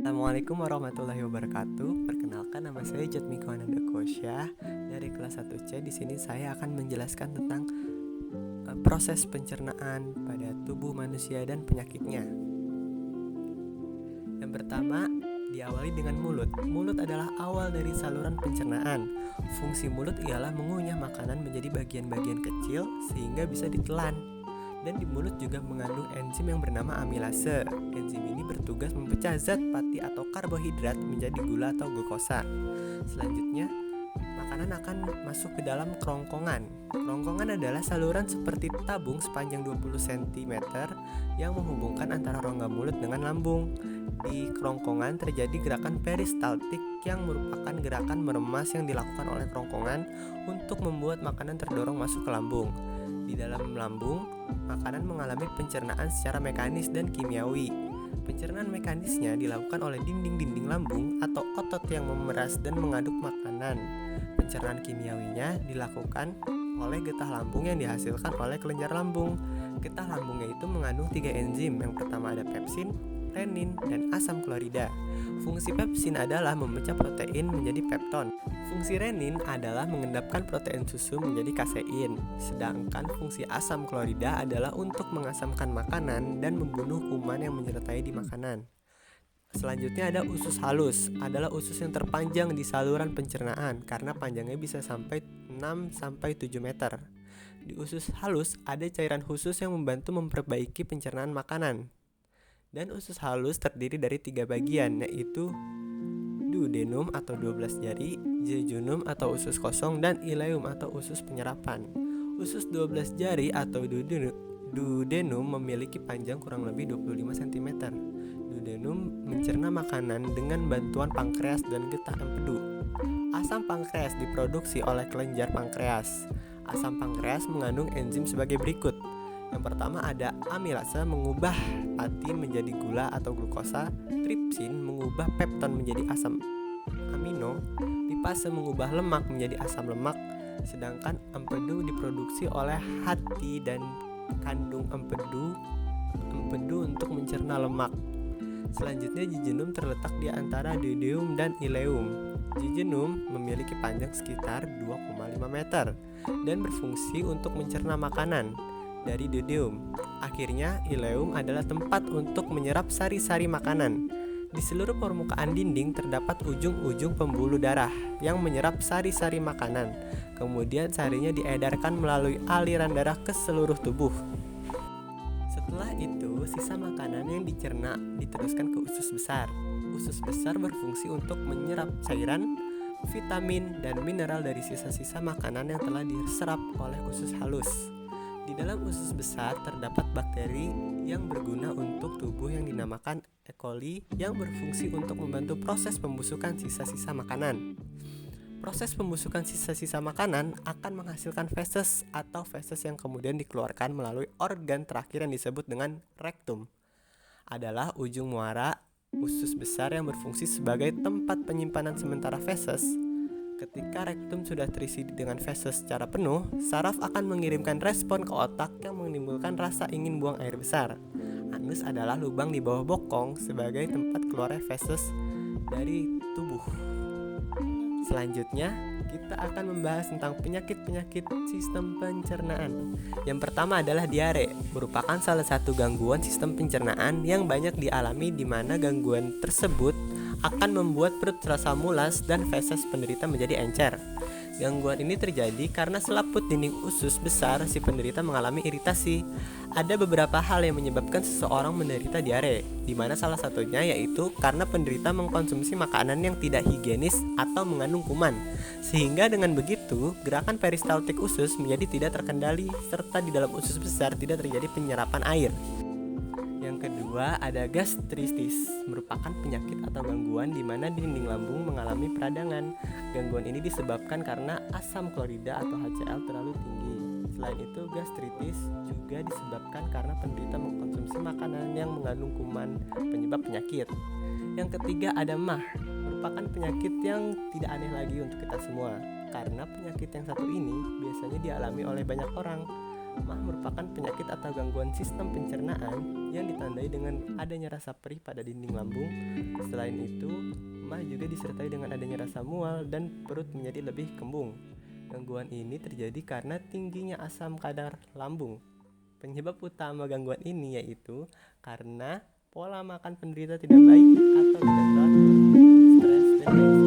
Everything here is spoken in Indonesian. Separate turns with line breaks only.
Assalamualaikum warahmatullahi wabarakatuh. Perkenalkan, nama saya Jatmiko Ananda Kosyah dari kelas 1C. Di sini saya akan menjelaskan tentang proses pencernaan pada tubuh manusia dan penyakitnya. Yang pertama, diawali dengan mulut. Mulut adalah awal dari saluran pencernaan. Fungsi mulut ialah mengunyah makanan menjadi bagian-bagian kecil sehingga bisa ditelan. Dan di mulut juga mengandung enzim yang bernama amilase. Enzim ini bertugas memecah zat pati atau karbohidrat menjadi gula atau glukosa. Selanjutnya, makanan akan masuk ke dalam kerongkongan. Kerongkongan adalah saluran seperti tabung sepanjang 20 cm yang menghubungkan antara rongga mulut dengan lambung. Di kerongkongan terjadi gerakan peristaltik yang merupakan gerakan meremas yang dilakukan oleh kerongkongan untuk membuat makanan terdorong masuk ke lambung. Di dalam lambung, makanan mengalami pencernaan secara mekanis dan kimiawi. Pencernaan mekanisnya dilakukan oleh dinding-dinding lambung atau otot yang memeras dan mengaduk makanan. Pencernaan kimiawinya dilakukan oleh getah lambung yang dihasilkan oleh kelenjar lambung. Getah lambungnya itu mengandung 3 enzim. Yang pertama ada pepsin, renin, dan asam klorida. Fungsi pepsin adalah memecah protein menjadi pepton. Fungsi renin adalah mengendapkan protein susu menjadi kasein. Sedangkan fungsi asam klorida adalah untuk mengasamkan makanan dan membunuh kuman yang menyertai di makanan. Selanjutnya ada usus halus. Adalah usus yang terpanjang di saluran pencernaan karena panjangnya bisa sampai 6-7 meter. Di usus halus ada cairan khusus yang membantu memperbaiki pencernaan makanan. Dan usus halus terdiri dari 3 bagian, yaitu duodenum atau 12 jari, jejunum atau usus kosong, dan ileum atau usus penyerapan. Usus 12 jari atau duodenum memiliki panjang kurang lebih 25 cm. Duodenum mencerna makanan dengan bantuan pankreas dan getah empedu. Asam pankreas diproduksi oleh kelenjar pankreas. Asam pankreas mengandung enzim sebagai berikut. Yang pertama ada amilase mengubah pati menjadi gula atau glukosa, tripsin mengubah pepton menjadi asam amino, lipase mengubah lemak menjadi asam lemak, sedangkan empedu diproduksi oleh hati dan kandung empedu untuk mencerna lemak. Selanjutnya jejunum terletak di antara duodenum dan ileum. Jejunum memiliki panjang sekitar 2,5 meter dan berfungsi untuk mencerna makanan dari duodenum. Akhirnya, ileum adalah tempat untuk menyerap sari-sari makanan. Di seluruh permukaan dinding terdapat ujung-ujung pembuluh darah yang menyerap sari-sari makanan. Kemudian sarinya diedarkan melalui aliran darah ke seluruh tubuh. Setelah itu, sisa makanan yang dicerna diteruskan ke usus besar. Usus besar berfungsi untuk menyerap cairan, vitamin, dan mineral dari sisa-sisa makanan yang telah diserap oleh usus halus. Di dalam usus besar terdapat bakteri yang berguna untuk tubuh yang dinamakan E. coli yang berfungsi untuk membantu proses pembusukan sisa-sisa makanan. Proses pembusukan sisa-sisa makanan akan menghasilkan feses atau feses yang kemudian dikeluarkan melalui organ terakhir yang disebut dengan rektum. Adalah ujung muara usus besar yang berfungsi sebagai tempat penyimpanan sementara feses. Ketika rektum sudah terisi dengan feses secara penuh, saraf akan mengirimkan respon ke otak yang menimbulkan rasa ingin buang air besar. Anus adalah lubang di bawah bokong sebagai tempat keluarnya feses dari tubuh. Selanjutnya, kita akan membahas tentang penyakit-penyakit sistem pencernaan. Yang pertama adalah diare, merupakan salah satu gangguan sistem pencernaan yang banyak dialami di mana gangguan tersebut akan membuat perut terasa mulas dan feses penderita menjadi encer. Gangguan ini terjadi karena selaput dinding usus besar si penderita mengalami iritasi. Ada beberapa hal yang menyebabkan seseorang menderita diare, di mana salah satunya yaitu karena penderita mengkonsumsi makanan yang tidak higienis atau mengandung kuman. Sehingga dengan begitu, gerakan peristaltik usus menjadi tidak terkendali serta di dalam usus besar tidak terjadi penyerapan air. Yang kedua ada gastritis, merupakan penyakit atau gangguan di mana dinding lambung mengalami peradangan. Gangguan ini disebabkan karena asam klorida atau HCl terlalu tinggi. Selain itu, gastritis juga disebabkan karena penderita mengkonsumsi makanan yang mengandung kuman penyebab penyakit. Yang ketiga ada MAH, merupakan penyakit yang tidak aneh lagi untuk kita semua, karena penyakit yang satu ini biasanya dialami oleh banyak orang. MAH merupakan penyakit atau gangguan sistem pencernaan yang ditandai dengan adanya rasa perih pada dinding lambung. Selain itu, MAH juga disertai dengan adanya rasa mual dan perut menjadi lebih kembung. Gangguan ini terjadi karena tingginya asam kadar lambung. Penyebab utama gangguan ini yaitu karena pola makan penderita tidak baik atau tidak teratur, stres, dan lain